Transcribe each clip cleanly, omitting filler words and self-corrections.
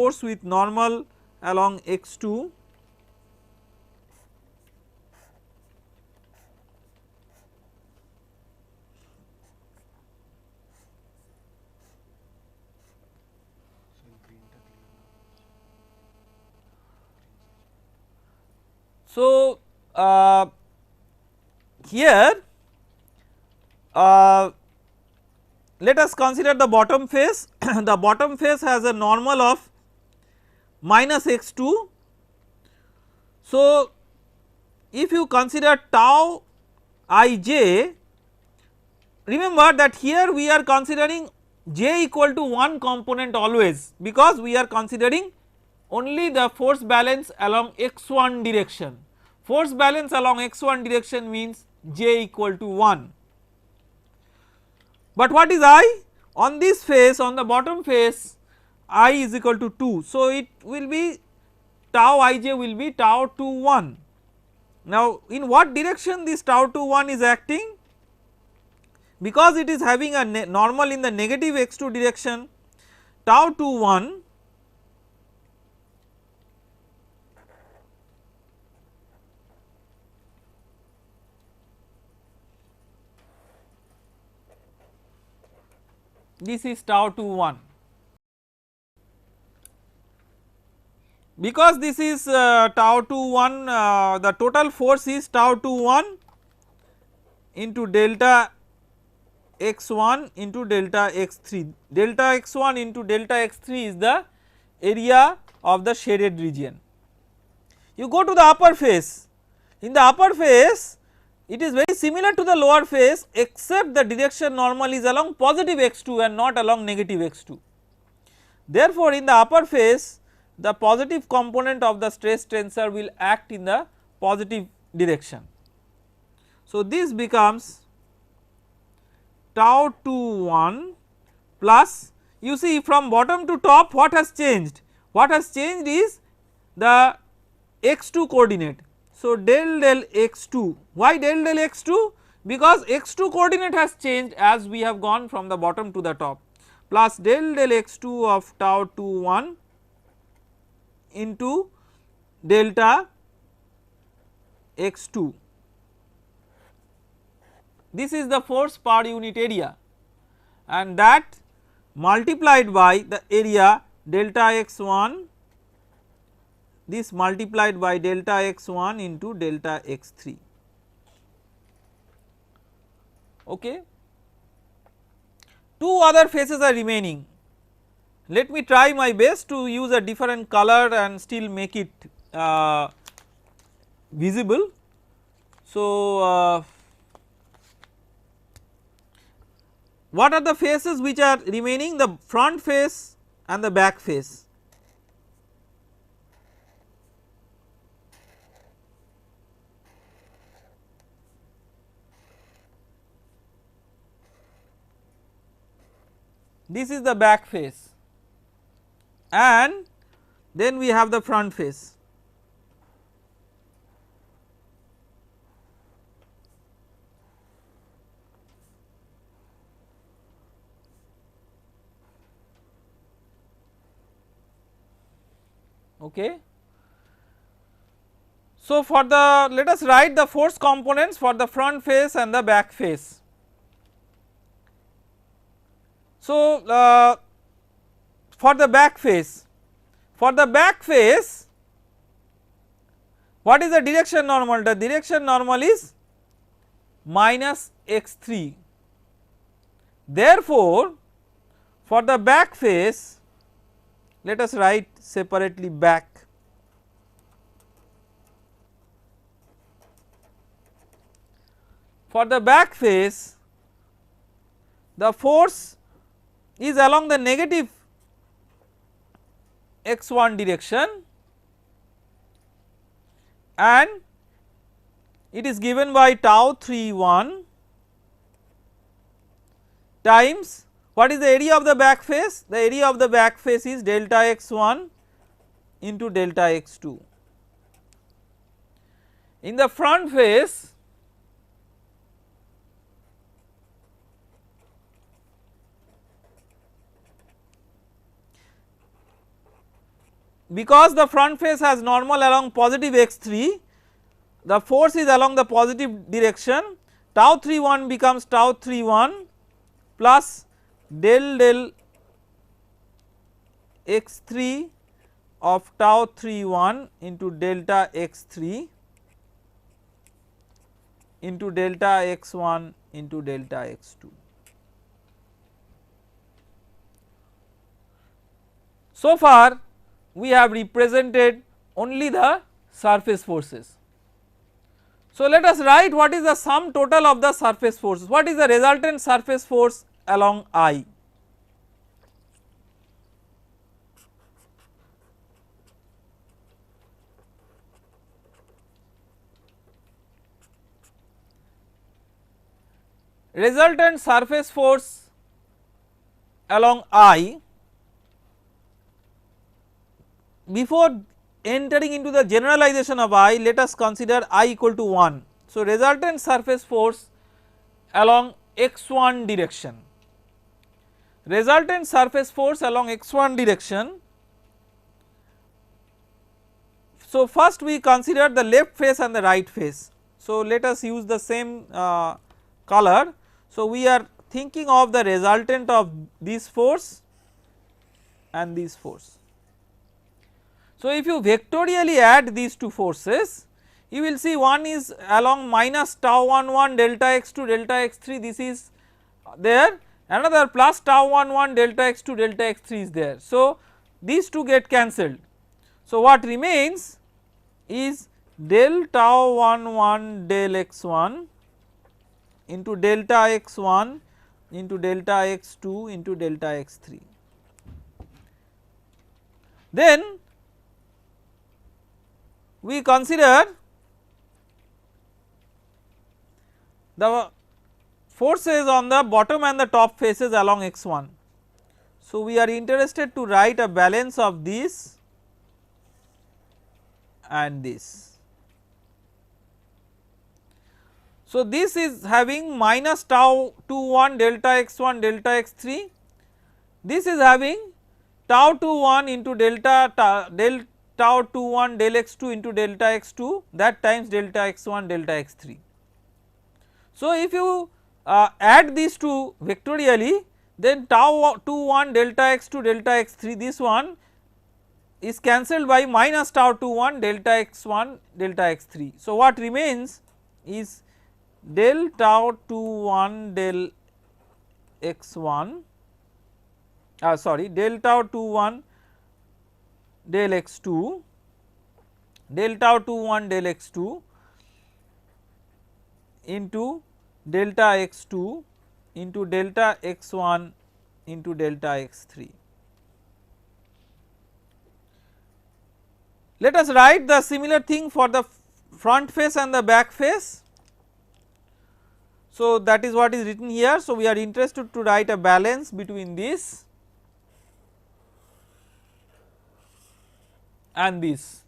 force with normal along x2 So, here let us consider the bottom face. The bottom face has a normal of minus x2. So, if you consider tau ij, remember that here we are considering j equal to 1 component always, because we are considering only the force balance along x1 direction. Force balance along x1 direction means j equal to 1. But what is I? On this face, on the bottom face, I is equal to 2. So, it will be tau ij will be tau 2 1. Now, in what direction this tau 2 1 is acting? Because it is having a normal in the negative x2 direction, tau 2 1 this is tau 2 1. Because this is tau 2 1, the total force is tau 2 1 into delta x1 into delta x3. Delta x1 into delta x3 is the area of the shaded region. You go to the upper face. In the upper face, it is very similar to the lower face, except the direction normal is along positive x2 and not along negative x2. Therefore, in the upper face, the positive component of the stress tensor will act in the positive direction. So, this becomes tau 2 1 plus, you see from bottom to top what has changed? What has changed is the x2 coordinate. So, del x2, why del x2? Because x2 coordinate has changed as we have gone from the bottom to the top, plus del x2 of tau 2 1 into delta x2. This is the force per unit area, and that multiplied by the area delta x1, this multiplied by delta x1 into delta x3. Okay. Two other faces are remaining. Let me try my best to use a different color and still make it visible. So, what are the faces which are remaining? The front face and the back face. This is the back face, and then we have the front face. Okay. So, for the, let us write the force components for the front face and the back face. So, for the back face, what is the direction normal? The direction normal is minus x3. Therefore, for the back face, let us write separately back. For the back face, the force is along the negative x1 direction, and it is given by tau 3 1 times, what is the area of the back face? The area of the back face is delta x1 into delta x2. In the front face, because the front face has normal along positive x3, the force is along the positive direction, tau 31 becomes tau 31 plus del x3 of tau 31 into delta x3 into delta x1 into delta x2. So far we have represented only the surface forces. So let us write what is the sum total of the surface forces, what is the resultant surface force along I. Resultant surface force along I, before entering into the generalization of I, let us consider I equal to 1. So resultant surface force along x1 direction, resultant surface force along x1 direction. So first we consider the left face and the right face. So let us use the same color. So we are thinking of the resultant of this force and this force. So if you vectorially add these two forces, you will see one is along minus tau 11 delta x2 delta x3, this is there, another plus tau 11 delta x2 delta x3 is there. So these two get cancelled. So what remains is del tau 11 del x1 into delta x1 into delta x2 into delta x3. Then we consider the forces on the bottom and the top faces along x1. So we are interested to write a balance of this and this. So this is having minus tau 21 delta x1 delta x3, this is having tau 21 into delta del tau 21 del x2 into delta x2, that times delta x1 delta x3. So if you add these two vectorially, then tau 21 delta x2 delta x3, this one is cancelled by minus tau 21 delta x1 delta x3. So what remains is del tau 21 del x1 del tau 21 del x2 del tau 21 del x2 into delta x2 into delta x1 into delta x3. Let us write the similar thing for the front face and the back face. So that is what is written here. So we are interested to write a balance between this and this.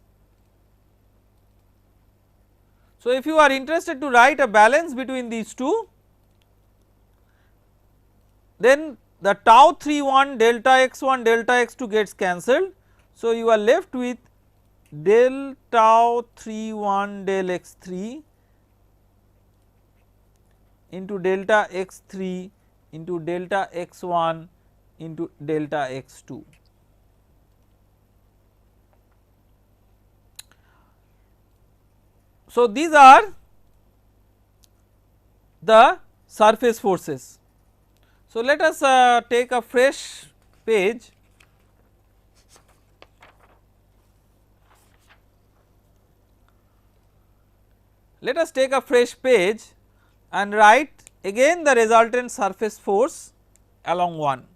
So if you are interested to write a balance between these two, then the tau 31 delta x1 delta x2 gets cancelled. So you are left with del tau 31 del x3 into delta x3 into delta x1 into delta x2. So these are the surface forces. So let us take a fresh page. Let us take a fresh page and write again the resultant surface force along 1.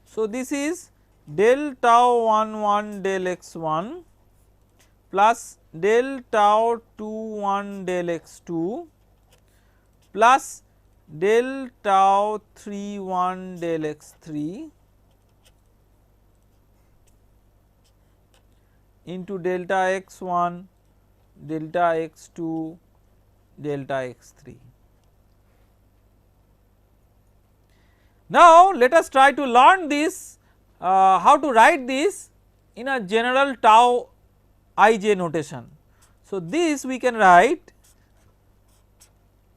So this is del tau 11 del x1 plus del tau 21 del x2 plus del tau 31 del x3 into delta x1 delta x2 delta x3. Now, let us try to learn this how to write this in a general tau ij notation. So, this we can write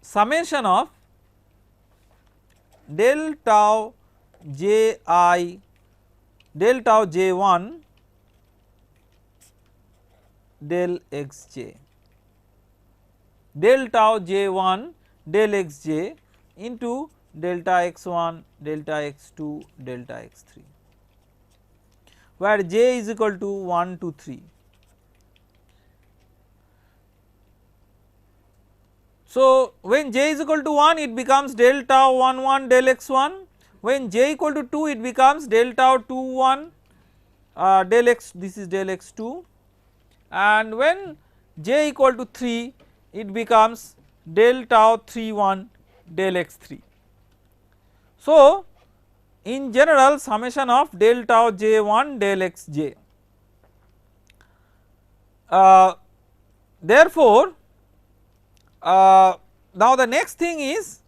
summation of del tau j I del tau j1 del xj, del tau j1 del xj into delta x1 delta x2 delta x3, where j is equal to 1 to 3. So, when j is equal to 1 it becomes del tau 1 1 del x1, when j equal to 2 it becomes del tau 2 1 del x, this is del x2, and when j equal to 3 it becomes del tau 3 1 del x3. So, in general summation of del tau j1 del xj. Therefore, now the next thing is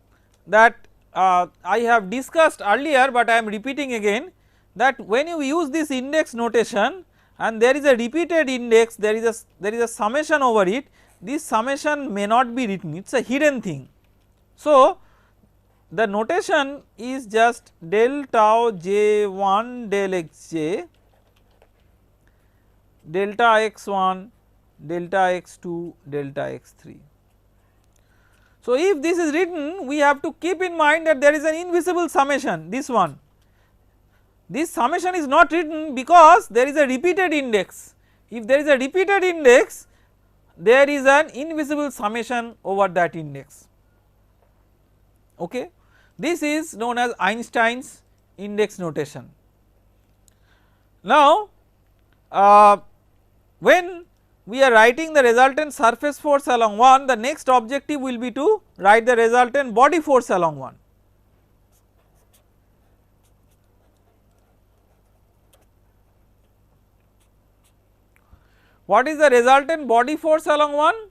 that I have discussed earlier, but I am repeating again, that when you use this index notation and there is a repeated index, there is a summation over it, this summation may not be written, it is a hidden thing. So, the notation is just del tau j1 del xj delta x1 delta x2 delta x3. So, if this is written, we have to keep in mind that there is an invisible summation, this one. This summation is not written because there is a repeated index. If there is a repeated index, there is an invisible summation over that index. Okay. This is known as Einstein's index notation. Now, when we are writing the resultant surface force along one, the next objective will be to write the resultant body force along one. What is the resultant body force along one?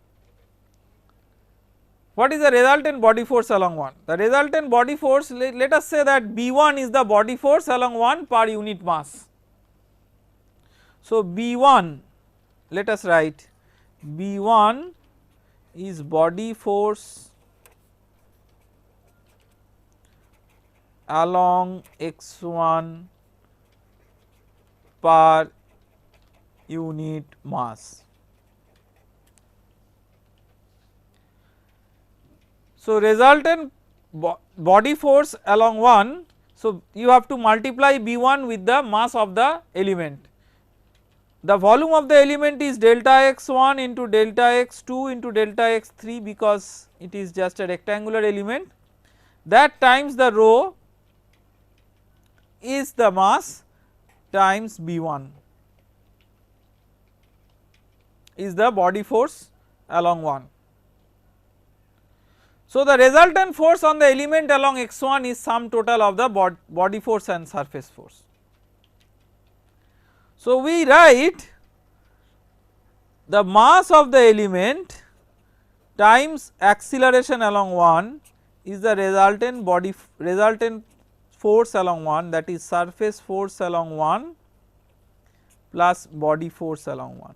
What is the resultant body force along one? The resultant body force, let us say that B1 is the body force along one per unit mass. So, B1, let us write B1 is body force along x1 per unit mass. So, resultant body force along one, so you have to multiply B1 with the mass of the element. The volume of the element is delta x1 into delta x2 into delta x3 because it is just a rectangular element, that times the rho is the mass times B1 is the body force along one. So, the resultant force on the element along x1 is sum total of the body force and surface force. So, we write the mass of the element times acceleration along one is the resultant force along one, that is surface force along one plus body force along one.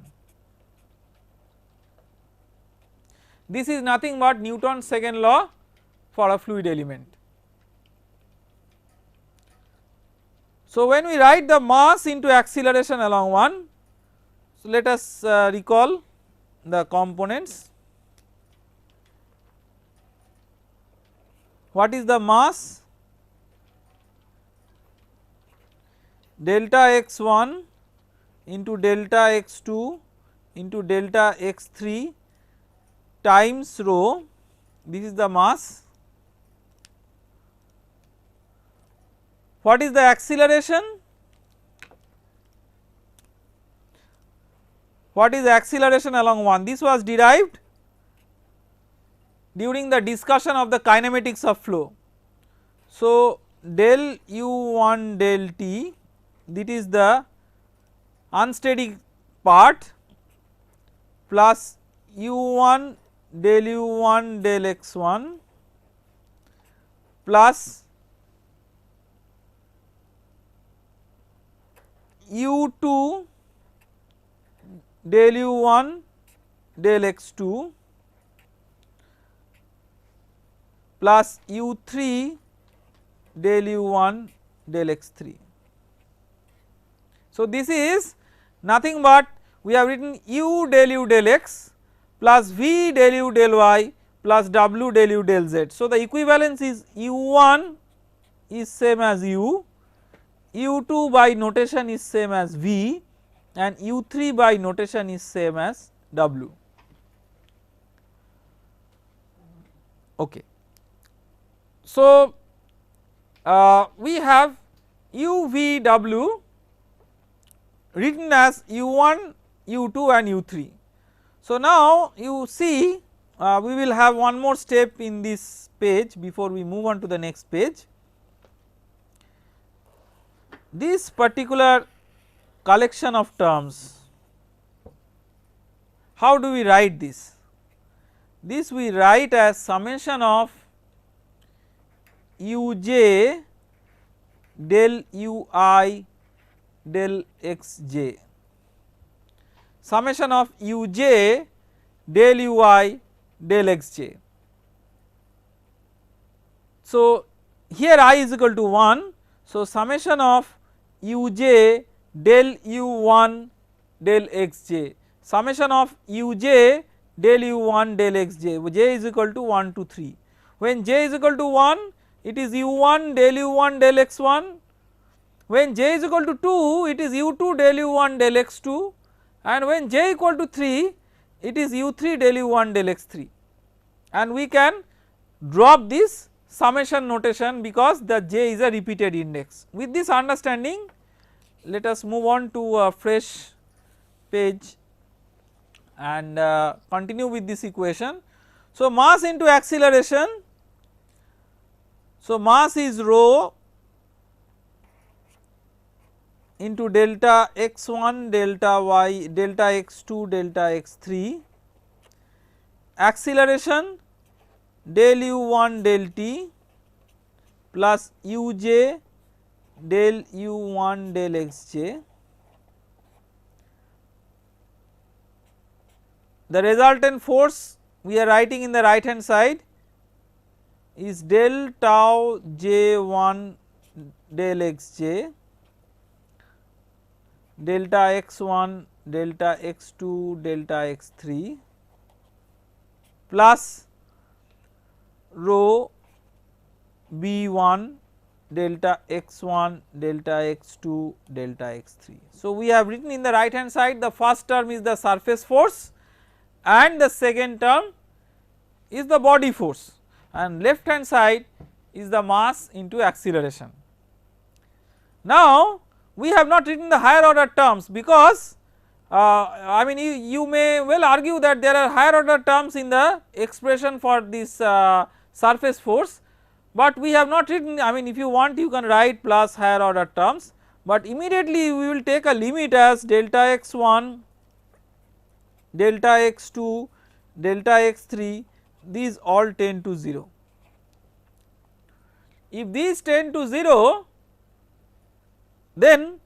This is nothing but Newton's second law for a fluid element. So, when we write the mass into acceleration along one, so let us recall the components. What is the mass? Delta x1 into delta x2 into delta x3 times rho, this is the mass. What is the acceleration? What is the acceleration along one? This was derived during the discussion of the kinematics of flow. So, del u1 del t, this is the unsteady part plus u1 del u1 del x1 plus u2 del u1 del x2 plus u3 del u1 del x3. So, this is nothing but we have written u del u del x plus v del u del y plus w del u del z. So, the equivalence is u1 is same as u, u2 by notation is same as v and u3 by notation is same as w. Okay. So, we have u v w written as u1, u2 and u3. So, now you see we will have one more step in this page before we move on to the next page. This particular collection of terms, how do we write this? This we write as summation of uj del ui del xj, summation of uj del ui del xj. So, here I is equal to 1. So, summation of uj del u1 del xj, summation of uj del u1 del xj, j is equal to 1 to 3. When j is equal to 1, it is u1 del u1 del x1, when j is equal to 2, it is u2 del u1 del x2, and when j equal to 3, it is u3 del u1 del x3, and we can drop this summation notation because the j is a repeated index. With this understanding, let us move on to a fresh page and continue with this equation. So, mass into acceleration. So, mass is rho into delta x1 delta y delta x2 delta x3, acceleration del u1 del t plus uj del u1 del xj. The resultant force we are writing in the right hand side is del tau j1 del xj delta x1 delta x2 delta x3 plus rho b1 delta x1 delta x2 delta x3. So, we have written in the right hand side the first term is the surface force and the second term is the body force, and left hand side is the mass into acceleration. Now, we have not written the higher order terms because I mean you may well argue that there are higher order terms in the expression for this surface force, but we have not written. I mean if you want you can write plus higher order terms, but immediately we will take a limit as delta x1 delta x2 delta x3, these all tend to 0. If these tend to 0, then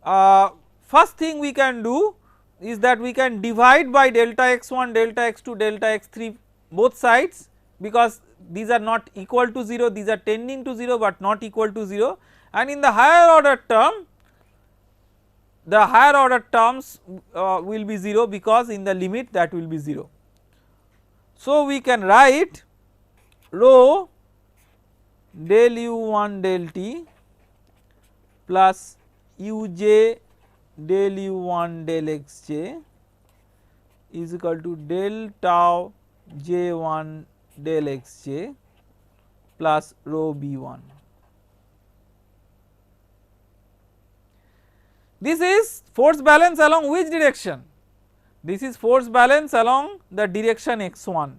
first thing we can do is that we can divide by delta x1 delta x2 delta x3 both sides, because these are not equal to 0, these are tending to 0 but not equal to 0, and in the higher order term the higher order terms will be 0 because in the limit that will be 0. So, we can write rho del u1 del t plus uj del u1 del xj is equal to del tau j1 del xj plus rho b1. This is force balance along which direction? This is force balance along the direction x1.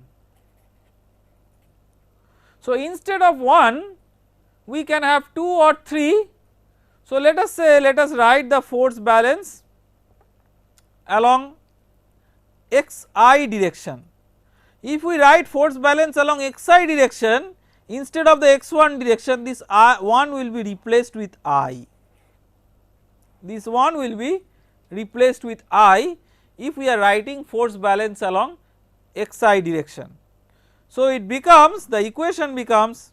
So, instead of 1 we can have 2 or 3. So, let us say let us write the force balance along xi direction. If we write force balance along xi direction instead of the x1 direction, this 1 will be replaced with I. This 1 will be replaced with I if we are writing force balance along xi direction. So, it becomes, the equation becomes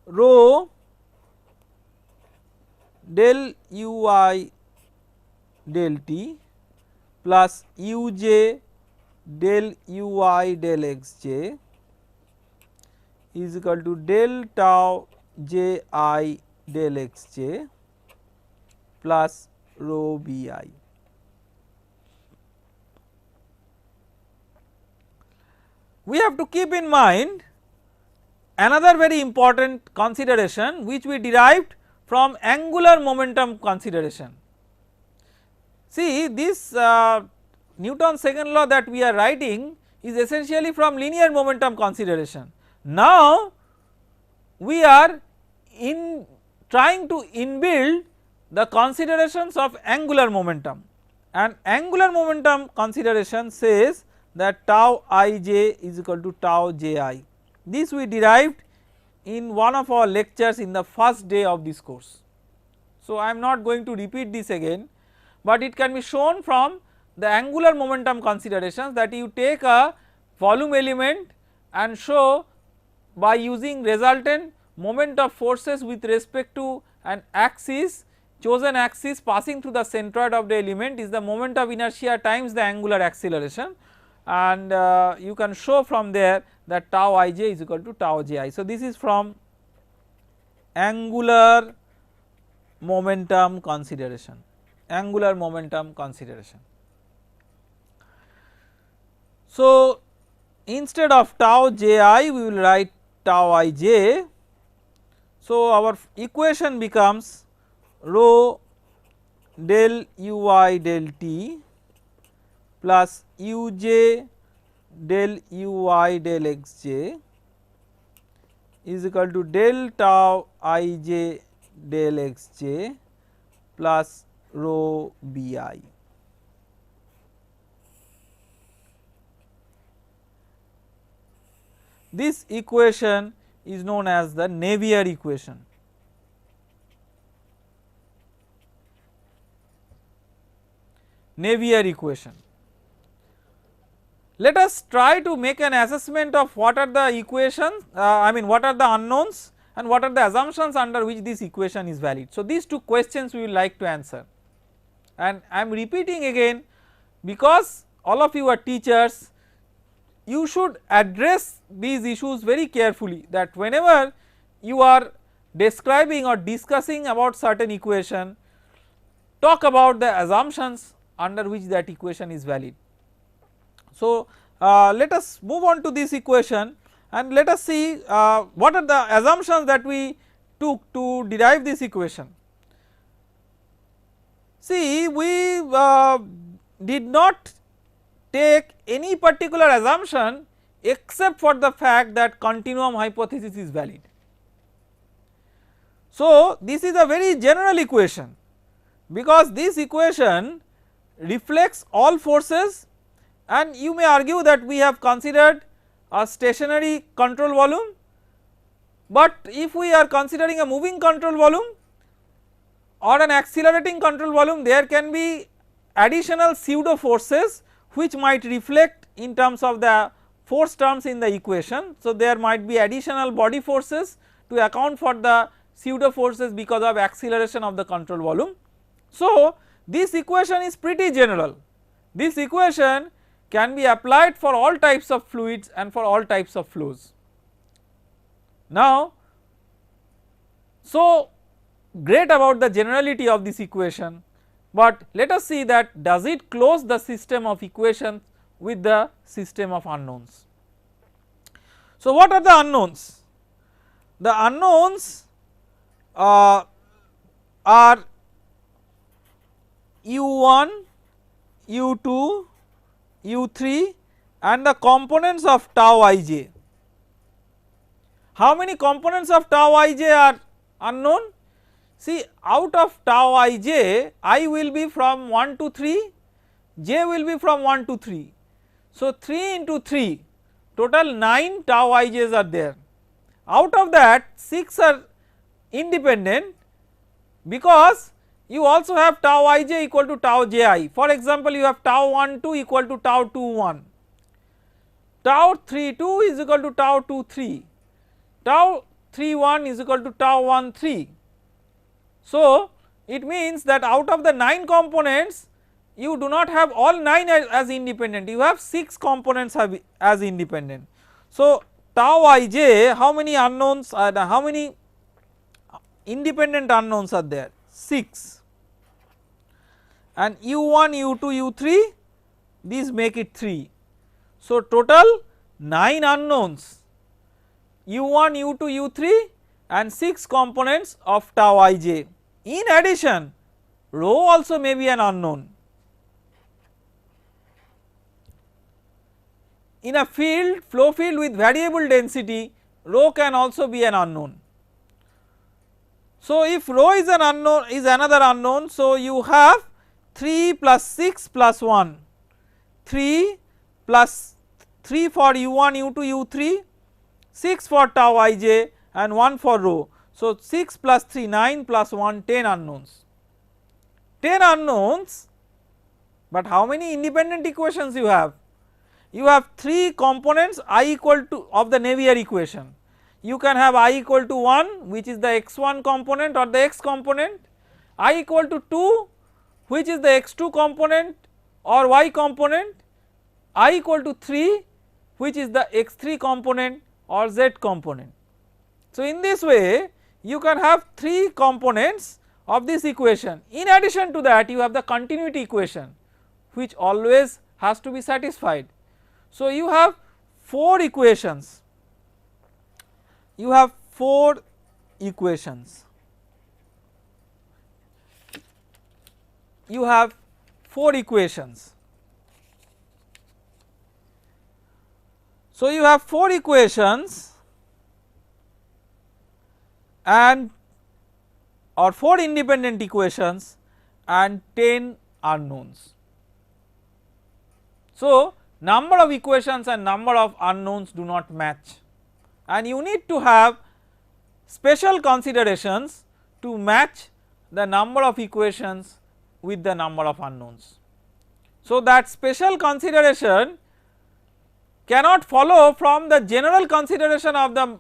rho del ui del t plus uj del ui del xj is equal to del tau ji del xj plus rho bi. We have to keep in mind another very important consideration which we derived from angular momentum consideration. See, this Newton's second law that we are writing is essentially from linear momentum consideration. Now, we are trying to inbuild the considerations of angular momentum, and angular momentum consideration says that tau ij is equal to tau ji. This we derived in one of our lectures in the first day of this course. So, I am not going to repeat this again, but it can be shown from the angular momentum considerations that you take a volume element and show by using resultant moment of forces with respect to an axis, chosen axis passing through the centroid of the element is the moment of inertia times the angular acceleration, and you can show from there that tau ij is equal to tau ji. So, this is from angular momentum consideration, angular momentum consideration. So, instead of tau ji we will write tau ij. So, our equation becomes rho del ui del t plus uj del ui del xj is equal to del tau ij del xj plus rho bi. This equation is known as the Navier equation. Navier equation. Let us try to make an assessment of what are the equations, what are the unknowns and what are the assumptions under which this equation is valid. So, these two questions we will like to answer, and I am repeating again because all of you are teachers, you should address these issues very carefully, that whenever you are describing or discussing about certain equation, talk about the assumptions under which that equation is valid. So, let us move on to this equation and let us see what are the assumptions that we took to derive this equation. See, we did not take any particular assumption except for the fact that continuum hypothesis is valid. So, this is a very general equation because this equation reflects all forces, and you may argue that we have considered a stationary control volume, but if we are considering a moving control volume or an accelerating control volume, there can be additional pseudo forces which might reflect in terms of the force terms in the equation. So, there might be additional body forces to account for the pseudo forces because of acceleration of the control volume. So, this equation is pretty general. This equation can be applied for all types of fluids and for all types of flows. Now, so great about the generality of this equation, but let us see that does it close the system of equations with the system of unknowns. So, what are the unknowns? The unknowns are u1, u2, u3 and the components of tau ij. How many components of tau ij are unknown? See, out of tau ij, I will be from 1 to 3, j will be from 1 to 3. So 3 into 3, total 9 tau ij's are there. Out of that 6 are independent, because you also have tau ij equal to tau ji. For example, you have tau 1 2 equal to tau 2 1, tau 3 2 is equal to tau 2 3, tau 3 1 is equal to tau 1 3. So it means that out of the 9 components, you do not have all 9 as independent, you have 6 components as independent. So tau ij, how many unknowns are how many independent unknowns are there? 6, and u1 u2 u3, these make it 3. So total 9 unknowns, u1 u2 u3 and 6 components of tau ij. In addition, rho also may be an unknown. In a field, flow field with variable density, rho can also be an unknown. So if rho is an unknown, is another unknown, so you have 3 plus 6 plus 1, 3 plus 3 for u1 u2 u3, 6 for tau ij and 1 for rho. So 6 plus 3 9 plus 1 10 unknowns, 10 unknowns, but how many independent equations you have? You have 3 components I equal to of the Navier equation. You can have I equal to 1, which is the x1 component or the x component, I equal to 2, which is the x2 component or y component, I equal to 3, which is the x3 component or z component. So in this way you can have 3 components of this equation. In addition to that, you have the continuity equation, which always has to be satisfied. So you have 4 equations, you have 4 equations, you have 4 equations. So you have 4 equations and or 4 independent equations and 10 unknowns. So number of equations and number of unknowns do not match, and you need to have special considerations to match the number of equations with the number of unknowns. So that special consideration cannot follow from the general consideration of the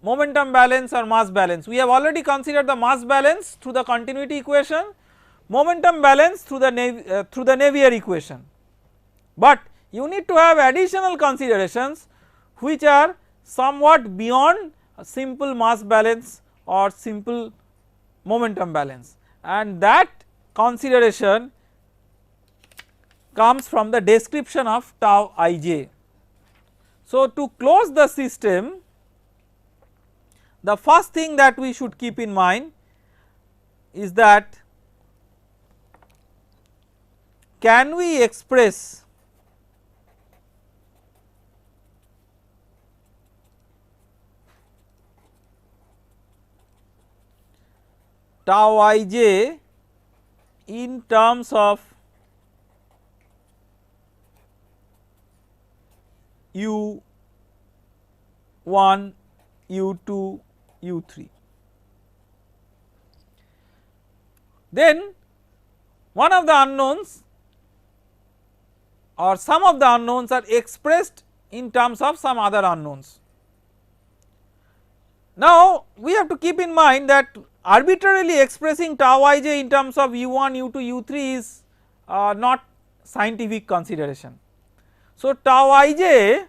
momentum balance or mass balance. We have already considered the mass balance through the continuity equation, momentum balance through the Navier equation, but you need to have additional considerations which are somewhat beyond a simple mass balance or simple momentum balance, and that consideration comes from the description of tau ij. So to close the system, the first thing that we should keep in mind is that can we express tau ij in terms of u1, u2, u3. Then one of the unknowns or some of the unknowns are expressed in terms of some other unknowns. Now we have to keep in mind that arbitrarily expressing tau ij in terms of u1, u2, u3 is not scientific consideration. So tau ij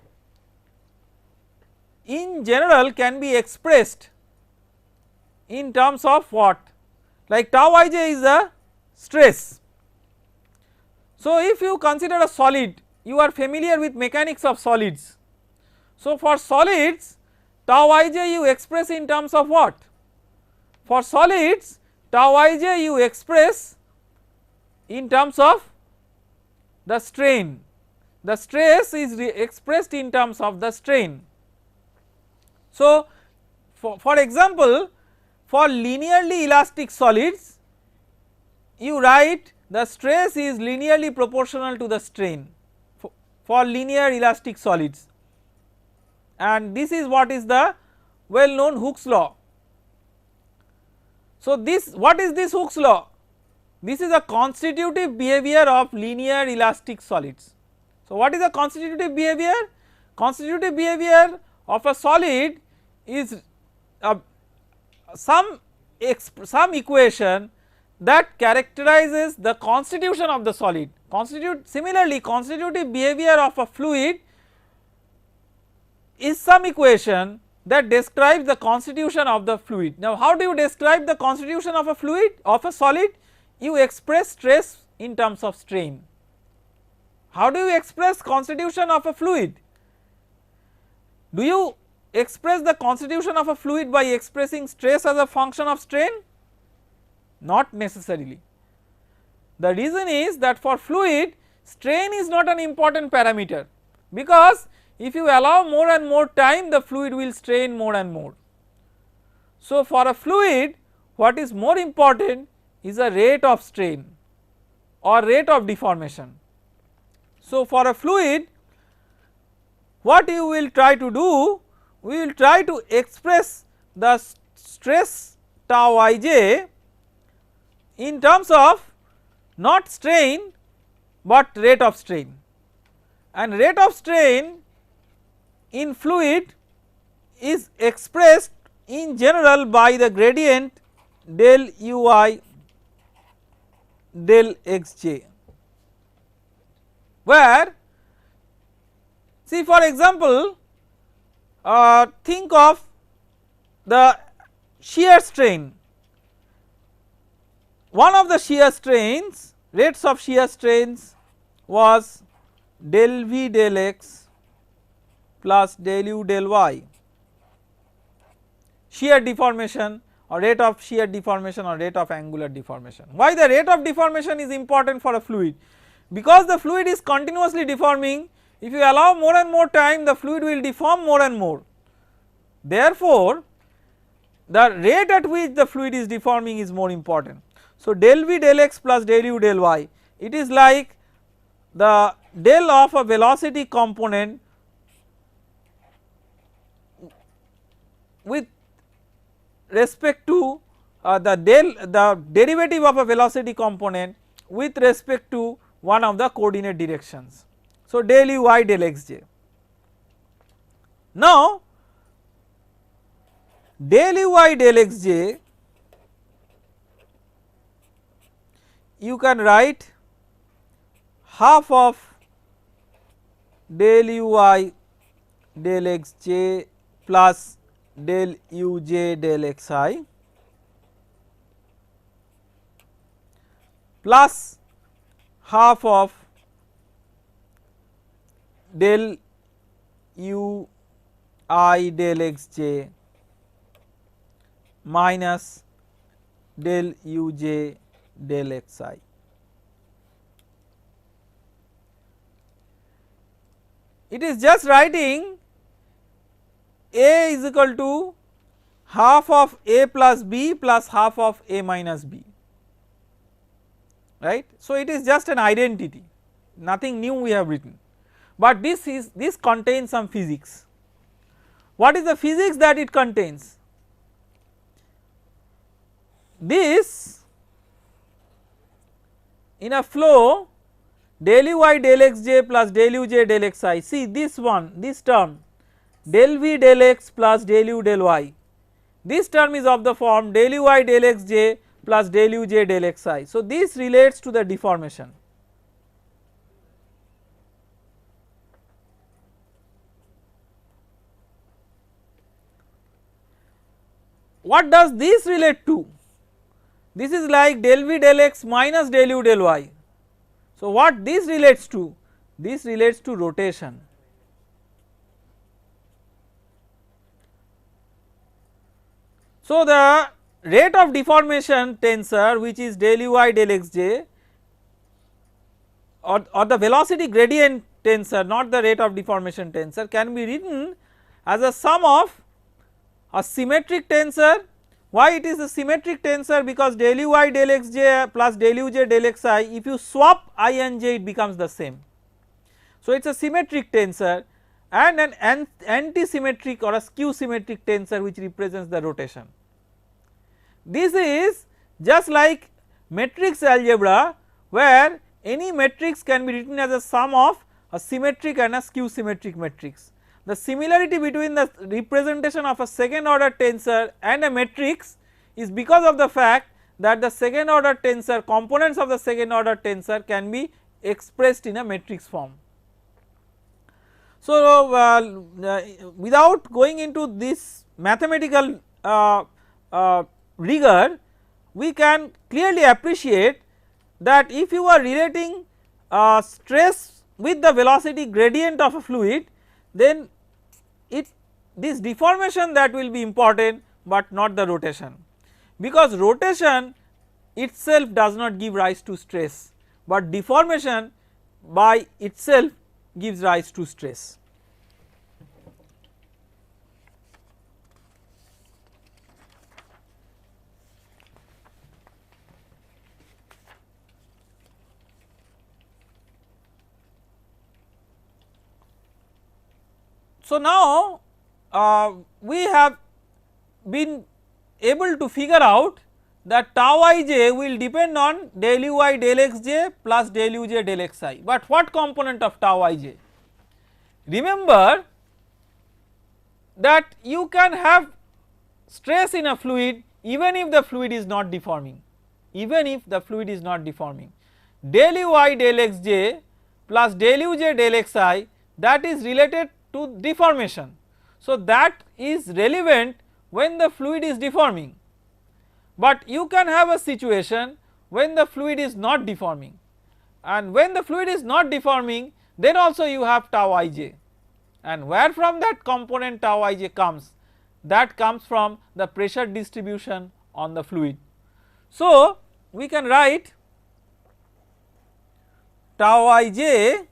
in general can be expressed in terms of what, like tau ij is a stress. So if you consider a solid, you are familiar with mechanics of solids. So for solids, tau ij you express in terms of what? For solids, tau ij you express in terms of the strain, the stress is expressed in terms of the strain. So for example, for linearly elastic solids you write the stress is linearly proportional to the strain for linear elastic solids, and this is what is the well known Hooke's law. So, this what is this Hooke's law? This is a constitutive behavior of linear elastic solids. So, what is the constitutive behavior? Constitutive behavior of a solid is some equation that characterizes the constitution of the solid. Similarly, constitutive behavior of a fluid is some equation that describes the constitution of the fluid. Now, how do you describe the constitution of a fluid, of a solid? You express stress in terms of strain. How do you express constitution of a fluid? Do you express the constitution of a fluid by expressing stress as a function of strain? Not necessarily. The reason is that for fluid, strain is not an important parameter, because if you allow more and more time, the fluid will strain more and more. So, for a fluid, what is more important is a rate of strain or rate of deformation. So, for a fluid, what you will try to do, we will try to express the stress tau ij in terms of not strain but rate of strain, and rate of strain in fluid is expressed in general by the gradient del ui del xj, where see for example think of the shear strain. One of the shear strains, rates of shear strains was del v del x plus del u del y, shear deformation or rate of shear deformation or rate of angular deformation. Why the rate of deformation is important for a fluid? Because the fluid is continuously deforming. If you allow more and more time, the fluid will deform more and more. Therefore, the rate at which the fluid is deforming is more important. So, del v del x plus del u del y, it is like the del of a velocity component with respect to the derivative of a velocity component with respect to one of the coordinate directions. So, del u y del xj. Now, del u y del xj you can write half of del u y del xj plus del uj del xi plus half of del u I del xj minus del uj del xi. It is just writing A is equal to half of A plus B plus half of A minus B, right. So, it is just an identity, nothing new we have written, but this contains some physics. What is the physics that it contains? This in a flow del uy del xj plus del uj del xi, see this one, this term del v del x plus del u del y, this term is of the form del uy del xj plus del uj del xi. So, this relates to the deformation. What does this relate to? This is like del v del x minus del u del y. So, what this relates to? This relates to rotation. So, the rate of deformation tensor, which is del uy del xj, or the velocity gradient tensor, not the rate of deformation tensor, can be written as a sum of a symmetric tensor Why it is a symmetric tensor? Because del uy del xj plus del uj del xi, if you swap I and j it becomes the same. So it is a symmetric tensor and an anti-symmetric or a skew symmetric tensor which represents the rotation. This is just like matrix algebra where any matrix can be written as a sum of a symmetric and a skew symmetric matrix. The similarity between the representation of a second order tensor and a matrix is because of the fact that the second order tensor, components of the second order tensor can be expressed in a matrix form. So, without going into this mathematical rigor, we can clearly appreciate that if you are relating stress with the velocity gradient of a fluid, then this deformation that will be important, but not the rotation, because rotation itself does not give rise to stress, but deformation by itself gives rise to stress. So, now we have been able to figure out that tau ij will depend on del uy del xj plus del uj del xi, but what component of tau ij? Remember that you can have stress in a fluid even if the fluid is not deforming, even if the fluid is not deforming. Del uy del xj plus del uj del xi, that is related to deformation. So, that is relevant when the fluid is deforming, but you can have a situation when the fluid is not deforming, and when the fluid is not deforming, then also you have tau ij, and where from that component tau ij comes? That comes from the pressure distribution on the fluid. So, we can write tau ij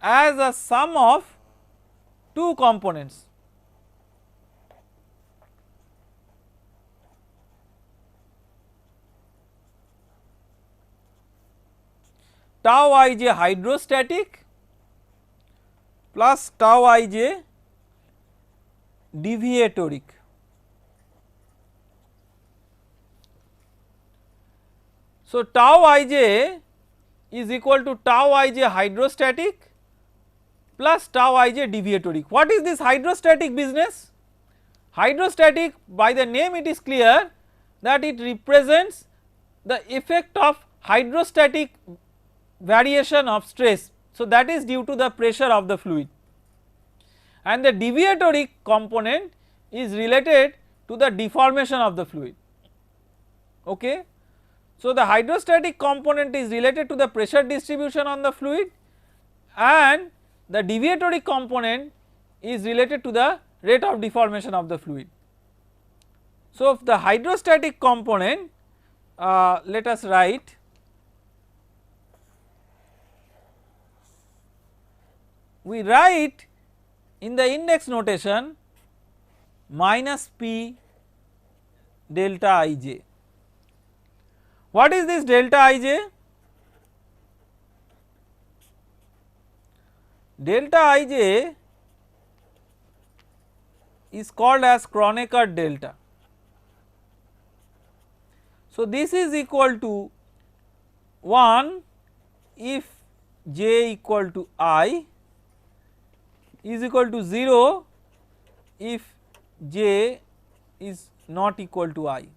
as a sum of two components. Tau ij hydrostatic plus tau ij deviatoric. So, tau ij is equal to tau ij hydrostatic plus tau ij deviatoric. What is this hydrostatic business? Hydrostatic, by the name it is clear that it represents the effect of hydrostatic variation of stress. So, that is due to the pressure of the fluid, and the deviatoric component is related to the deformation of the fluid. Okay. So, the hydrostatic component is related to the pressure distribution on the fluid, and the deviatoric component is related to the rate of deformation of the fluid. So, if the hydrostatic component, let us write we write in the index notation minus P delta ij. What is this delta ij? Delta ij is called as Kronecker delta. So, this is equal to 1 if j equal to I, is equal to 0 if j is not equal to I.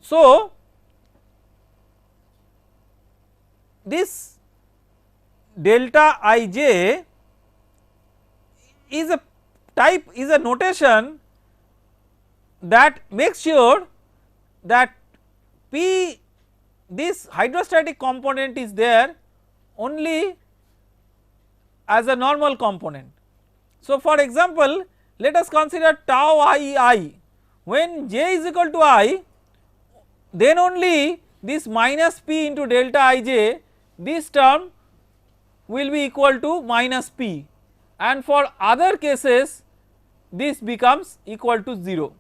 So, this delta ij is a type, is a notation that makes sure that P, this hydrostatic component is there only as a normal component. So, for example, let us consider tau I, when j is equal to I, then only this minus P into delta ij, this term will be equal to minus P, and for other cases this becomes equal to 0.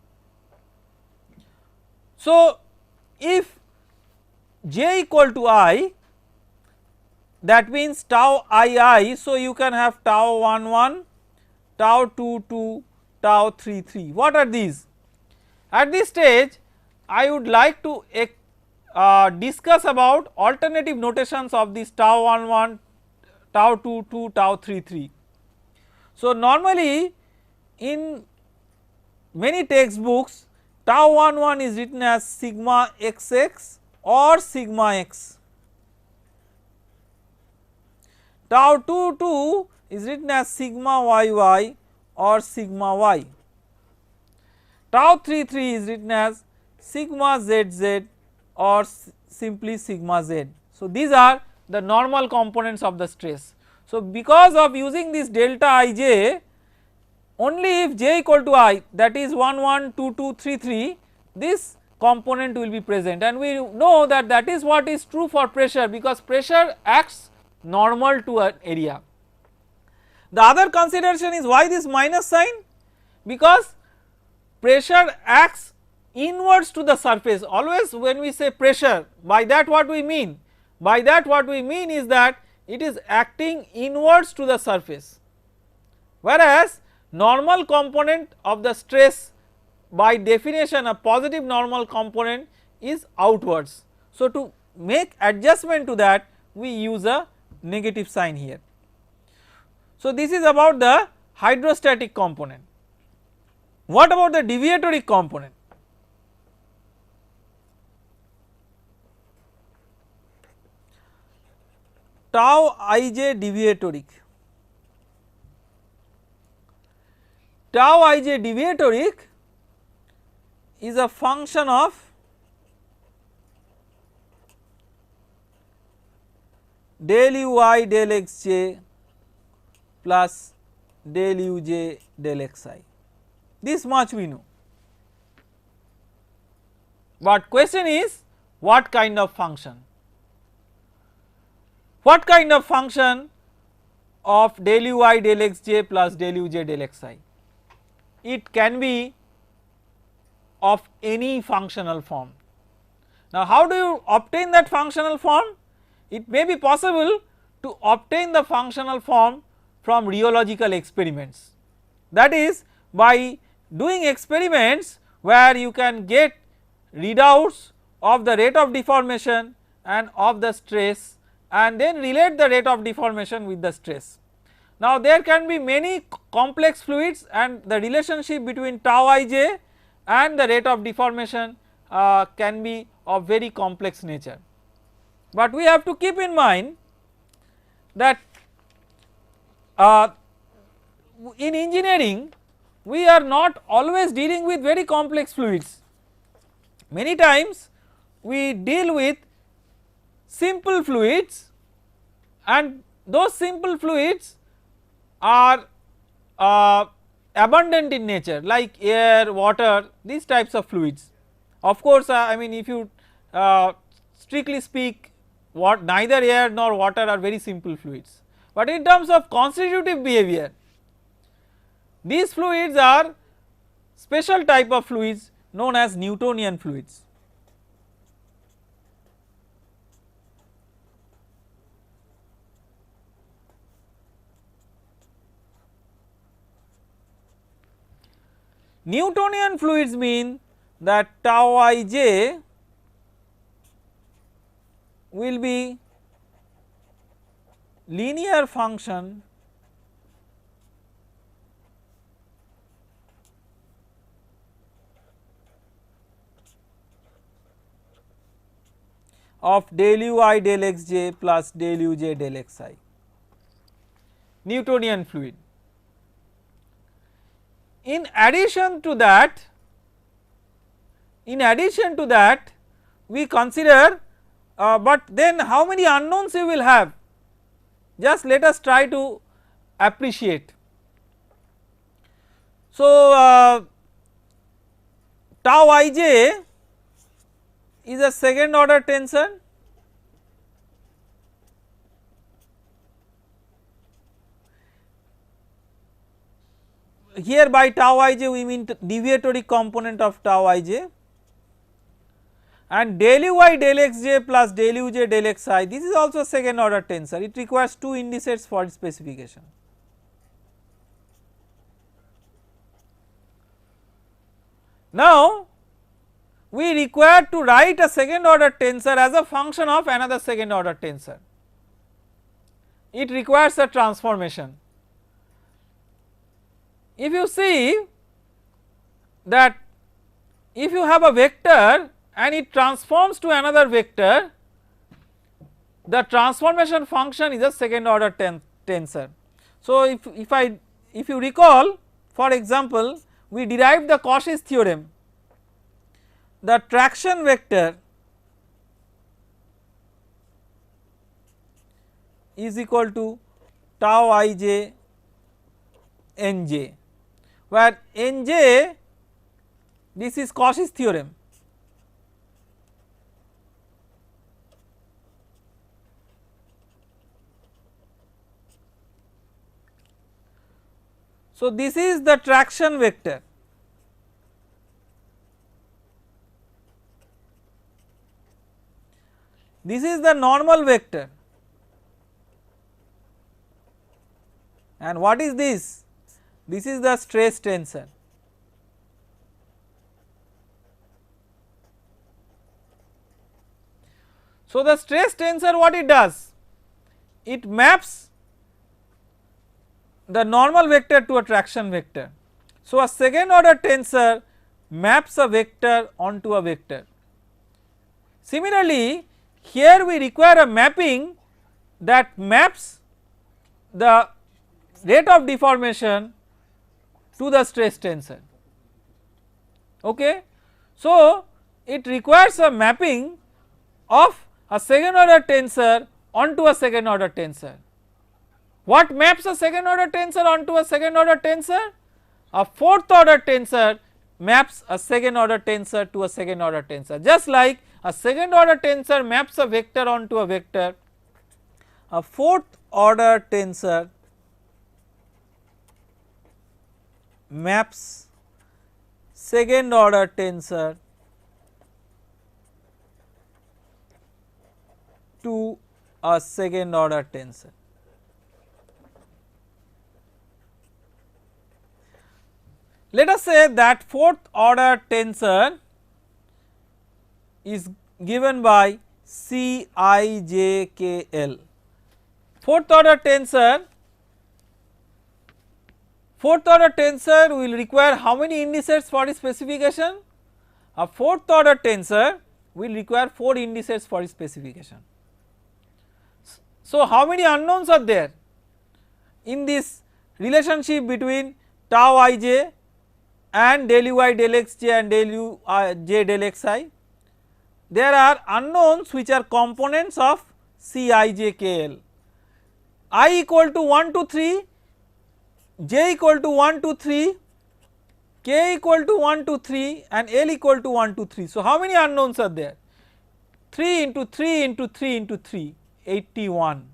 So, if j equal to I, that means tau I, so you can have tau 1 1, tau 2 2, tau 3 3. What are these? At this stage I would like to discuss about alternative notations of this tau 1 1, tau 2 2, tau 3 3. So, normally in many textbooks tau 1 1 is written as sigma xx or sigma x, tau 2 2 is written as sigma yy or sigma y, tau 3 3 is written as sigma zz or simply sigma z. So, these are the normal components of the stress. So, because of using this delta ij, only if j equal to I, that is 1 1 2 2 3 3, this component will be present, and we know that that is what is true for pressure, because pressure acts normal to an area. The other consideration is why this minus sign, because pressure acts inwards to the surface. Always when we say pressure, by that what we mean? By that what we mean is that it is acting inwards to the surface, whereas normal component of the stress by definition a positive normal component is outwards. So, to make adjustment to that we use a negative sign here. So, this is about the hydrostatic component. What about the deviatoric component? Tau ij deviatoric. Tau ij deviatoric is a function of del ui del xj plus del uj del xi. This much we know, but question is what kind of function? What kind of function of del ui del xj plus del uj del xi? It can be of any functional form. Now, how do you obtain that functional form? It may be possible to obtain the functional form from rheological experiments, that is by doing experiments where you can get readouts of the rate of deformation and of the stress, and then relate the rate of deformation with the stress. Now, there can be many complex fluids, and the relationship between tau ij and the rate of deformation can be of very complex nature, but we have to keep in mind that in engineering we are not always dealing with very complex fluids. Many times we deal with simple fluids, and those simple fluids are abundant in nature, like air, water, these types of fluids. Of course, I mean if you strictly speak, what neither air nor water are very simple fluids, but in terms of constitutive behavior these fluids are special type of fluids known as Newtonian fluids. Newtonian fluids mean that tau ij will be linear function of del ui del xj plus del uj del xi, Newtonian fluid. In addition to that, we consider but then how many unknowns we will have, just let us try to appreciate. So, tau ij is a second order tension, here by tau ij we mean deviatory component of tau ij, and del uy del xj plus del uj del xi, this is also second order tensor, it requires 2 indices for its specification. Now we require to write a second order tensor as a function of another second order tensor, it requires a transformation. If you see that if you have a vector and it transforms to another vector, the transformation function is a second order tensor. So if you recall, for example, we derived the Cauchy's theorem, the traction vector is equal to tau ij nj, where nj, this is Cauchy's theorem. So this is the traction vector, this is the normal vector, and what is this? This is the stress tensor. So the stress tensor, what it does? It maps the normal vector to a traction vector. So a second order tensor maps a vector onto a vector. Similarly, here we require a mapping that maps the rate of deformation to the stress tensor. Okay. So it requires a mapping of a second order tensor onto a second order tensor. What maps a second order tensor onto a second order tensor? A fourth order tensor maps a second order tensor to a second order tensor, just like a second order tensor maps a vector onto a vector, a fourth order tensor maps second order tensor to a second order tensor. Let us say that fourth order tensor is given byCijkl. Fourth order tensor will require how many indices for its specification? A fourth order tensor will require 4 indices for its specification. So how many unknowns are there in this relationship between tau ij and del uy del xj and del uj del xi? There are unknowns which are components ofCijkl, I equal to 1 to 3, j equal to 1 to 3, k equal to 1 to 3 and l equal to 1 to 3. So how many unknowns are there? 3 into 3 into 3 into 3, 81.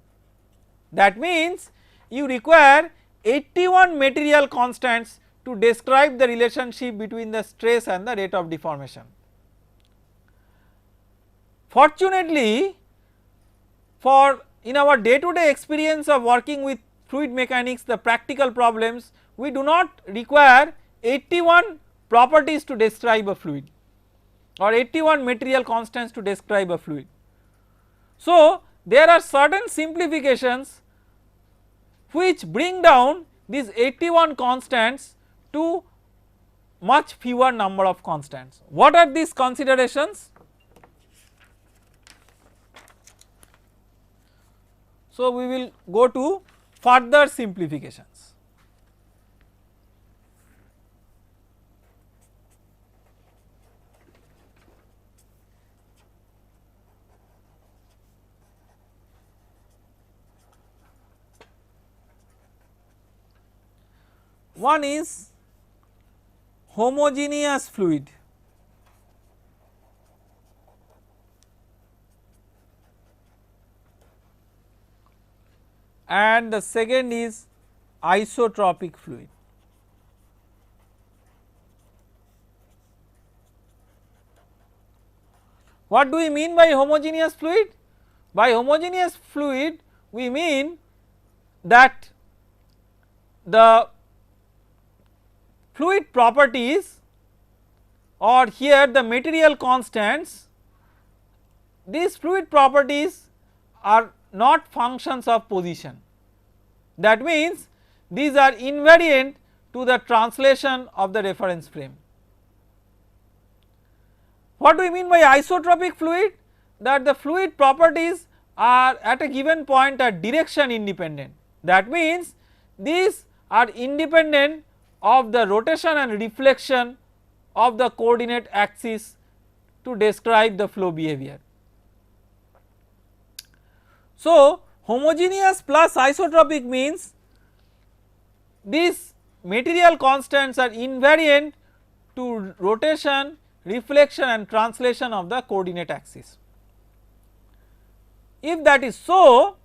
That means you require 81 material constants to describe the relationship between the stress and the rate of deformation. Fortunately, for in our day to day experience of working with fluid mechanics, the practical problems, we do not require 81 properties to describe a fluid or 81 material constants to describe a fluid. So there are certain simplifications which bring down these 81 constants to much fewer number of constants. What are these considerations? So we will go to further simplifications. One is homogeneous fluid. And the second is isotropic fluid. What do we mean by homogeneous fluid? By homogeneous fluid we mean that the fluid properties, or here the material constants, these fluid properties are not functions of position. That means these are invariant to the translation of the reference frame. What do we mean by isotropic fluid? That the fluid properties are at a given point are direction independent. That means these are independent of the rotation and reflection of the coordinate axis to describe the flow behavior. So, homogeneous plus isotropic means these material constants are invariant to rotation, reflection and translation of the coordinate axis. If that is so,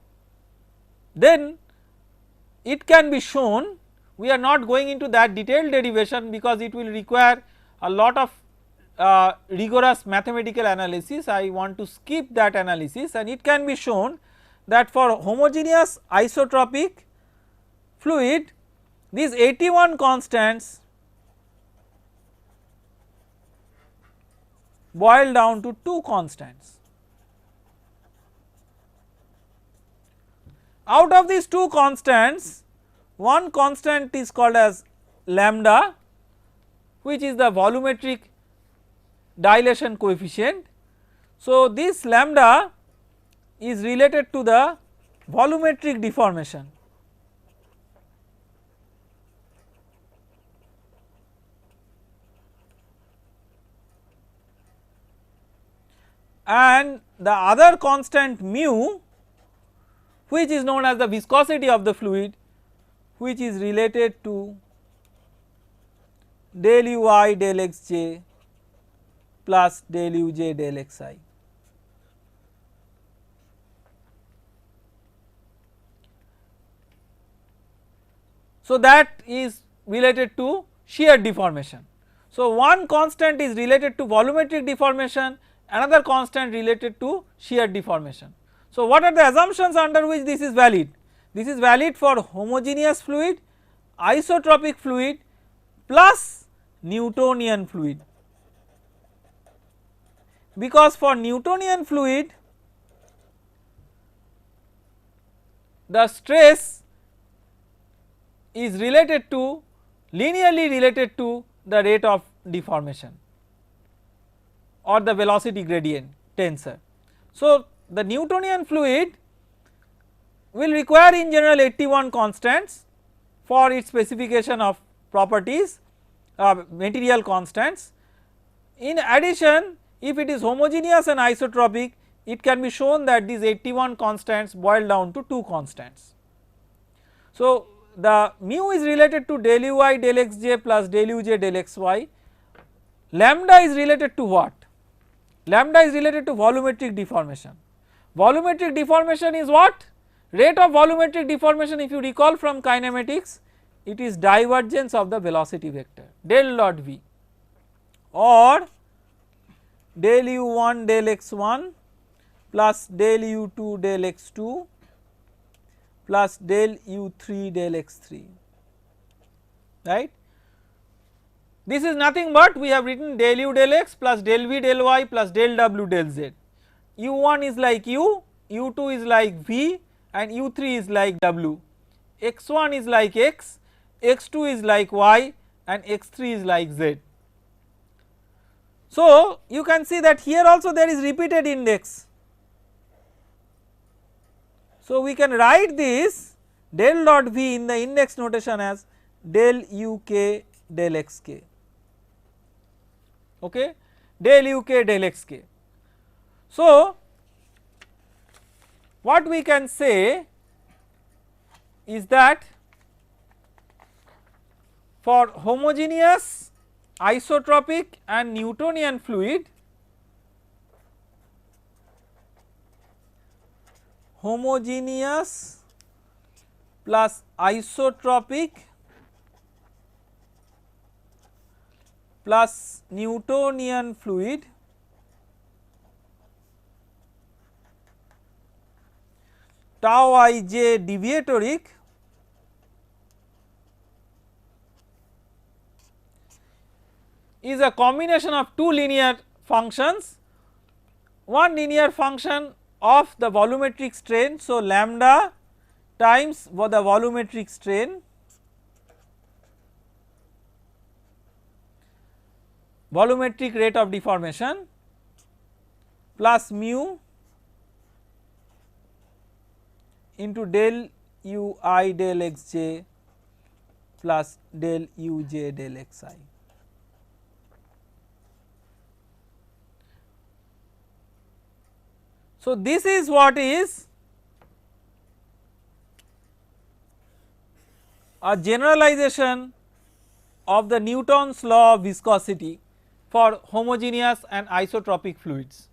then it can be shown, we are not going into that detailed derivation because it will require a lot of rigorous mathematical analysis. I want to skip that analysis, and it can be shown that for homogeneous isotropic fluid, these 81 constants boil down to 2 constants. Out of these 2 constants, one constant is called as lambda, which is the volumetric dilation coefficient. So, this lambda is related to the volumetric deformation. And the other constant mu, which is known as the viscosity of the fluid, which is related to del ui del xj plus del uj del xi. So, that is related to shear deformation. So, one constant is related to volumetric deformation, another constant related to shear deformation. So, what are the assumptions under which this is valid? This is valid for homogeneous fluid, isotropic fluid plus Newtonian fluid, because for Newtonian fluid the stress is related to, linearly related to the rate of deformation or the velocity gradient tensor. So, the Newtonian fluid will require in general 81 constants for its specification of properties, material constants. In addition, if it is homogeneous and isotropic, it can be shown that these 81 constants boil down to 2 constants. So, the mu is related to del ui del xj plus del uj del xy. Lambda is related to what? Lambda is related to volumetric deformation. Volumetric deformation is what? Rate of volumetric deformation, if you recall from kinematics, it is divergence of the velocity vector del dot v, or del u1 del x1 plus del u2 del x2 plus del u3 del x3, right. This is nothing but we have written del u del x plus del v del y plus del w del z. u1 is like u, u2 is like v and u3 is like w, x1 is like x, x2 is like y and x3 is like z. So, you can see that here also there is repeated index. So, we can write this del dot v in the index notation as del uk del xk, okay, del uk del xk. So, what we can say is that for homogeneous, isotropic and Newtonian fluid, homogeneous plus isotropic plus Newtonian fluid tau ij deviatoric is a combination of two linear functions, one linear function of the volumetric strain. So, lambda times the volumetric strain volumetric rate of deformation plus mu into del u I del x j plus del u j del x I. So, this is what is a generalization of the Newton's law of viscosity for homogeneous and isotropic fluids.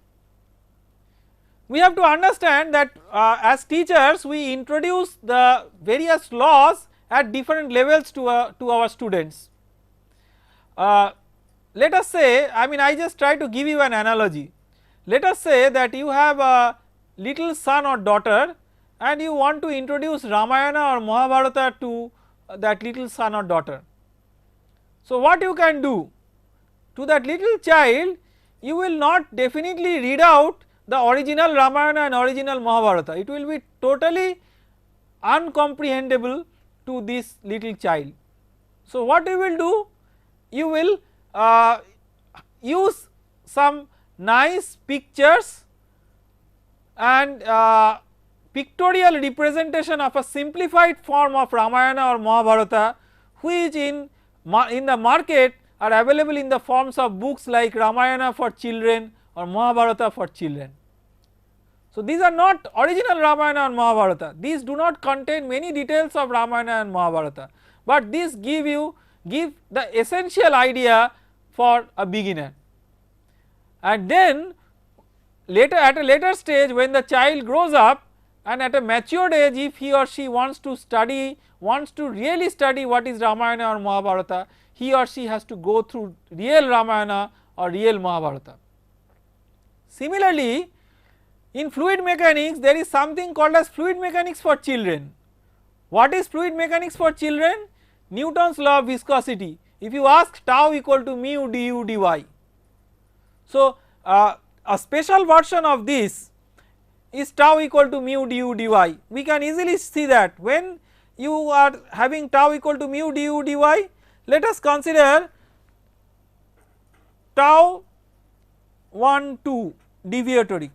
We have to understand that as teachers we introduce the various laws at different levels to our students. Let us say, I just try to give you an analogy. Let us say that you have a little son or daughter and you want to introduce Ramayana or Mahabharata to that little son or daughter. So, what you can do to that little child, you will not definitely read out the original Ramayana and original Mahabharata, it will be totally uncomprehendable to this little child. So, what you will do? You will use some nice pictures and pictorial representation of a simplified form of Ramayana or Mahabharata, which in the market are available in the forms of books like Ramayana for children or Mahabharata for children. So, these are not original Ramayana and Mahabharata, these do not contain many details of Ramayana and Mahabharata, but these give the essential idea for a beginner. And then later at a later stage when the child grows up and at a matured age, if he or she wants to really study what is Ramayana or Mahabharata, he or she has to go through real Ramayana or real Mahabharata. Similarly, in fluid mechanics there is something called as fluid mechanics for children. What is fluid mechanics for children? Newton's law of viscosity. If you ask tau equal to mu du dy. So, a special version of this is tau equal to mu du dy. We can easily see that when you are having tau equal to mu du dy, let us consider tau 1 2 deviatoric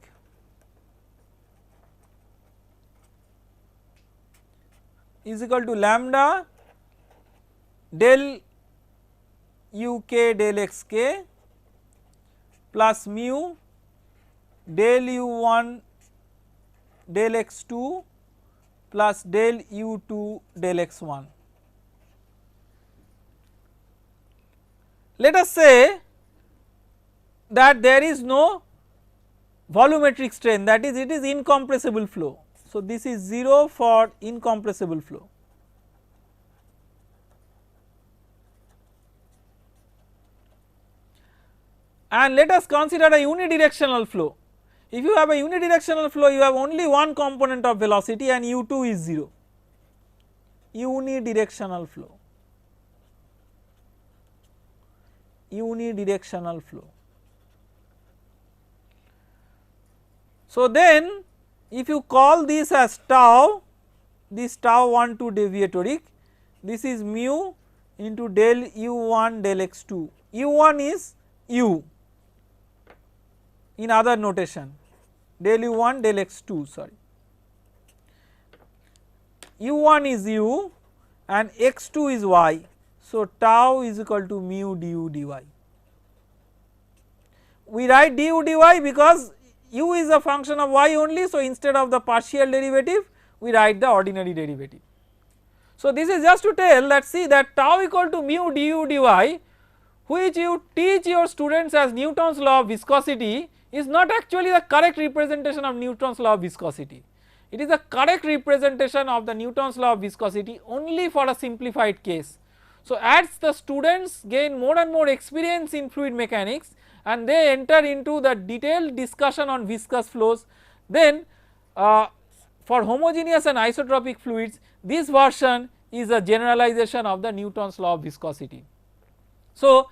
is equal to lambda del u k del x k plus mu del u1 del x2 plus del u2 del x1. Let us say that there is no volumetric strain, that is it is incompressible flow. So, this is 0 for incompressible flow. And let us consider a unidirectional flow. If you have a unidirectional flow, you have only one component of velocity and u2 is 0, unidirectional flow, unidirectional flow. So, then if you call this as tau, this tau 1 2 deviatoric, this is mu into del u1 del x2, u1 is u in other notation, del u1 del x2 sorry, u1 is u and x2 is y. So, tau is equal to mu du dy. We write du dy because u is a function of y only. So, instead of the partial derivative we write the ordinary derivative. So, this is just to tell that see that tau equal to mu du dy, which you teach your students as Newton's law of viscosity, is not actually the correct representation of Newton's law of viscosity. It is the correct representation of the Newton's law of viscosity only for a simplified case. So, as the students gain more and more experience in fluid mechanics and they enter into the detailed discussion on viscous flows, then for homogeneous and isotropic fluids, this version is a generalization of the Newton's law of viscosity. So,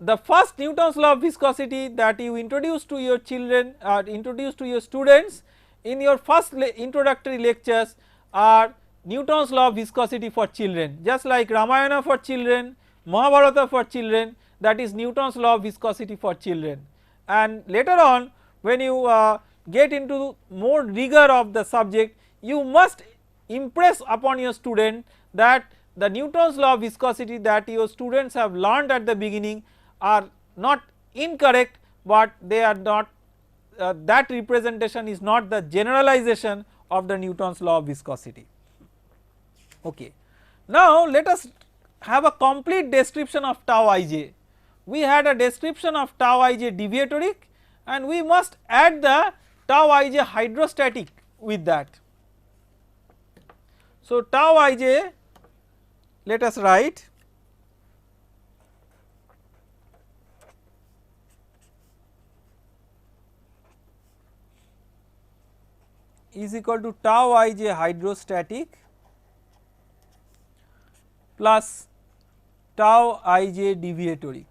the first Newton's law of viscosity that you introduce to your children or introduce to your students in your first introductory lectures are Newton's law of viscosity for children, just like Ramayana for children, Mahabharata for children, that is Newton's law of viscosity for children. And later on when you get into more rigor of the subject, you must impress upon your student that the Newton's law of viscosity that your students have learned at the beginning are not incorrect, but they are not that representation is not the generalization of the Newton's law of viscosity. Okay. Now let us have a complete description of tau ij. We had a description of tau ij deviatoric and we must add the tau ij hydrostatic with that. So tau ij, let us write is equal to tau ij hydrostatic plus tau ij deviatoric.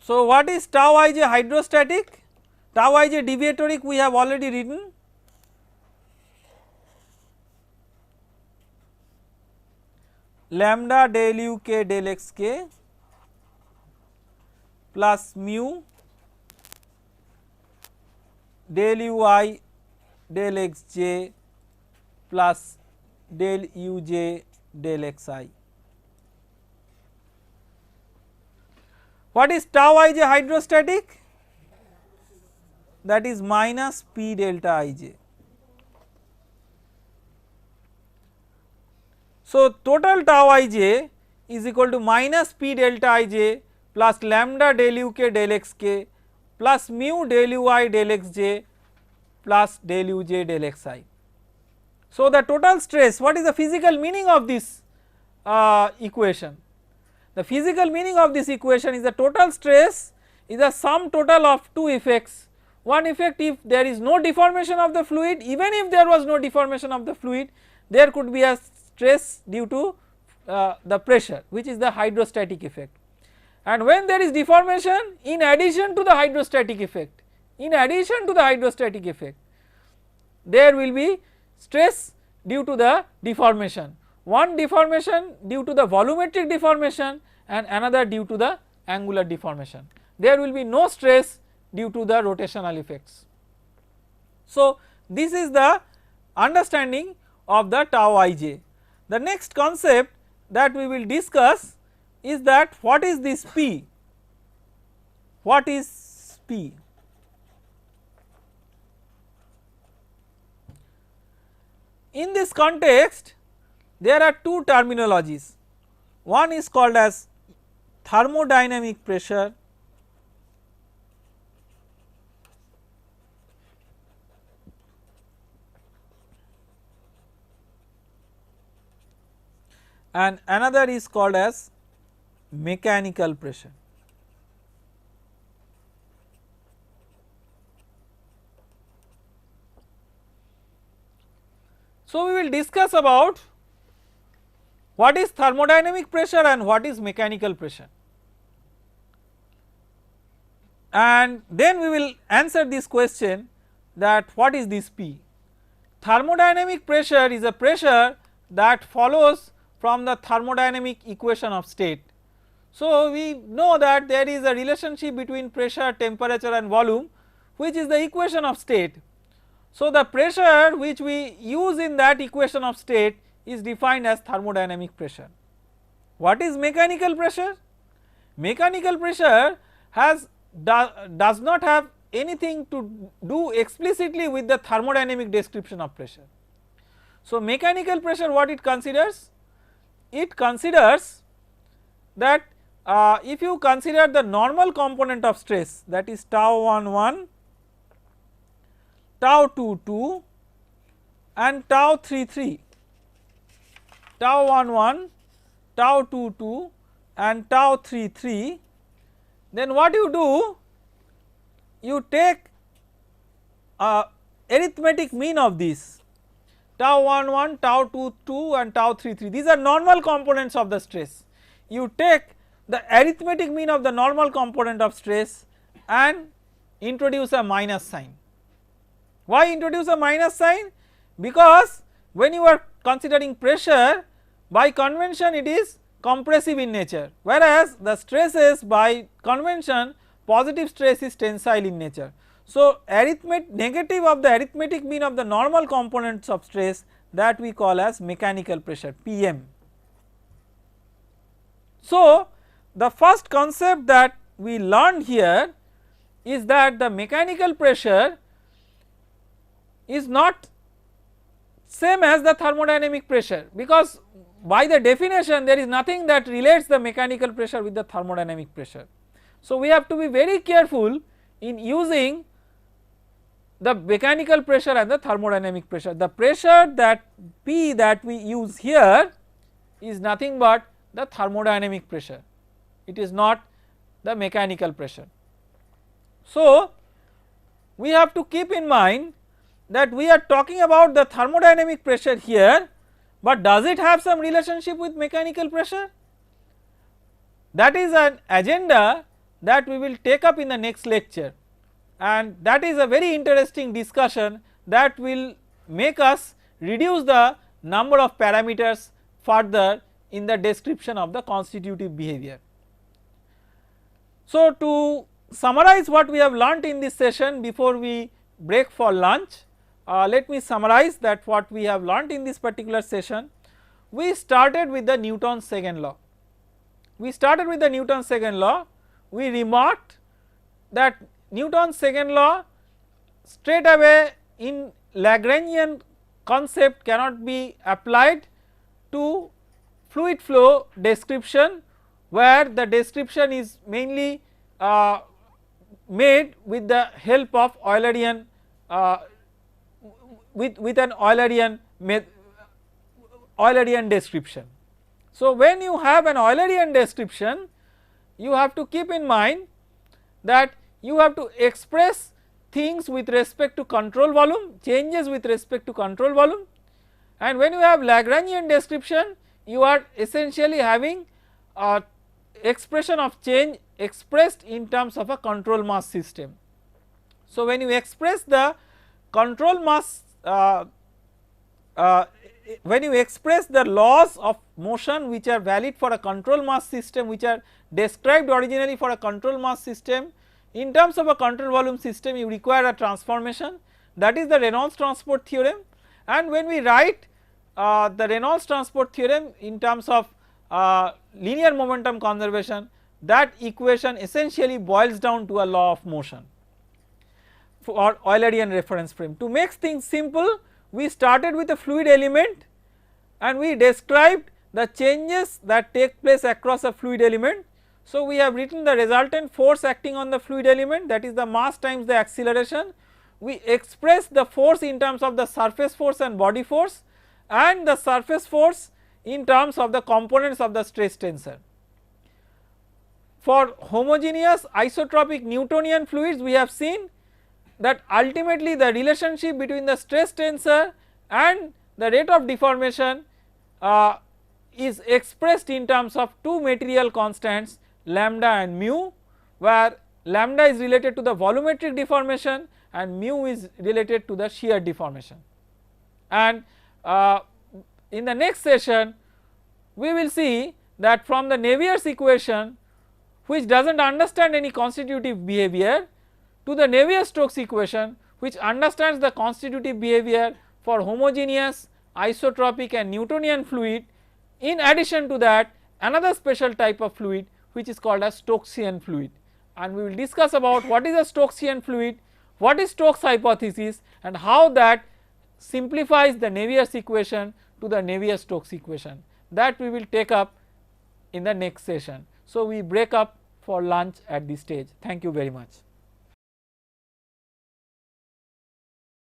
So what is tau ij hydrostatic? Tau ij deviatoric we have already written. Lambda del u k del x k plus mu del u I del x j plus del u j del x I. What is tau ij hydrostatic? That is minus p delta ij. So total tau ij is equal to minus p delta ij plus lambda del u k del x k plus mu del u I del x j plus del u j del x I. So the total stress, what is the physical meaning of this equation? The physical meaning of this equation is the total stress is the sum total of two effects. One effect, if there is no deformation of the fluid, even if there was no deformation of the fluid, there could be a stress due to the pressure, which is the hydrostatic effect. And when there is deformation, in addition to the hydrostatic effect, there will be stress due to the deformation. One deformation due to the volumetric deformation and another due to the angular deformation. There will be no stress due to the rotational effects. So this is the understanding of the tau ij. The next concept that we will discuss is that what is this P? What is P? In this context there are two terminologies. One is called as thermodynamic pressure and another is called as mechanical pressure. So we will discuss about what is thermodynamic pressure and what is mechanical pressure, and then we will answer this question that what is this P. Thermodynamic pressure is a pressure that follows from the thermodynamic equation of state. So we know that there is a relationship between pressure, temperature and volume, which is the equation of state. So the pressure which we use in that equation of state is defined as thermodynamic pressure. What is mechanical pressure? Mechanical pressure does not have anything to do explicitly with the thermodynamic description of pressure. So mechanical pressure, what it considers? It considers that if you consider the normal component of stress, that is tau 11, tau 22 and tau 33, tau 11, tau 2 and tau 3, then what you do, you take arithmetic mean of these tau 1, tau 2 and tau 3, these are normal components of the stress. You take the arithmetic mean of the normal component of stress and introduce a minus sign. Why introduce a minus sign? Because when you are considering pressure, by convention it is compressive in nature, whereas the stresses by convention positive stress is tensile in nature. So, negative of the arithmetic mean of the normal components of stress, that we call as mechanical pressure, PM. So, the first concept that we learned here is that the mechanical pressure is not same as the thermodynamic pressure, because by the definition there is nothing that relates the mechanical pressure with the thermodynamic pressure. So, we have to be very careful in using the mechanical pressure and the thermodynamic pressure. The pressure that P that we use here is nothing but the thermodynamic pressure, it is not the mechanical pressure. So, we have to keep in mind that we are talking about the thermodynamic pressure here, but does it have some relationship with mechanical pressure? That is an agenda that we will take up in the next lecture, and that is a very interesting discussion that will make us reduce the number of parameters further in the description of the constitutive behavior. So, to summarize what we have learnt in this session before we break for lunch, let me summarize that what we have learnt in this particular session. We started with the Newton's second law. We remarked that Newton's second law straight away in Lagrangian concept cannot be applied to fluid flow description, where the description is mainly made with the help of Eulerian with an Eulerian description. So, when you have an Eulerian description, you have to keep in mind that you have to express things with respect to control volume, changes with respect to control volume, and when you have Lagrangian description, you are essentially having expression of change expressed in terms of a control mass system. So, when you express the control mass when you express the laws of motion which are valid for a control mass system, which are described originally for a control mass system, in terms of a control volume system you require a transformation, that is the Reynolds transport theorem. And when we write the Reynolds transport theorem in terms of linear momentum conservation, that equation essentially boils down to a law of motion for Eulerian reference frame. To make things simple, we started with a fluid element and we described the changes that take place across a fluid element. So, we have written the resultant force acting on the fluid element, that is the mass times the acceleration. We express the force in terms of the surface force and body force, and the surface force in terms of the components of the stress tensor. For homogeneous isotropic Newtonian fluids, we have seen that ultimately the relationship between the stress tensor and the rate of deformation is expressed in terms of two material constants, lambda and mu, where lambda is related to the volumetric deformation and mu is related to the shear deformation. And in the next session we will see that from the Navier's equation, which does not understand any constitutive behavior, to the Navier-Stokes equation which understands the constitutive behavior for homogeneous, isotropic and Newtonian fluid. In addition to that, another special type of fluid which is called as Stokesian fluid, and we will discuss about what is a Stokesian fluid, what is Stokes hypothesis, and how that simplifies the Navier's equation to the Navier-Stokes equation. That we will take up in the next session. So, we break up for lunch at this stage. Thank you very much.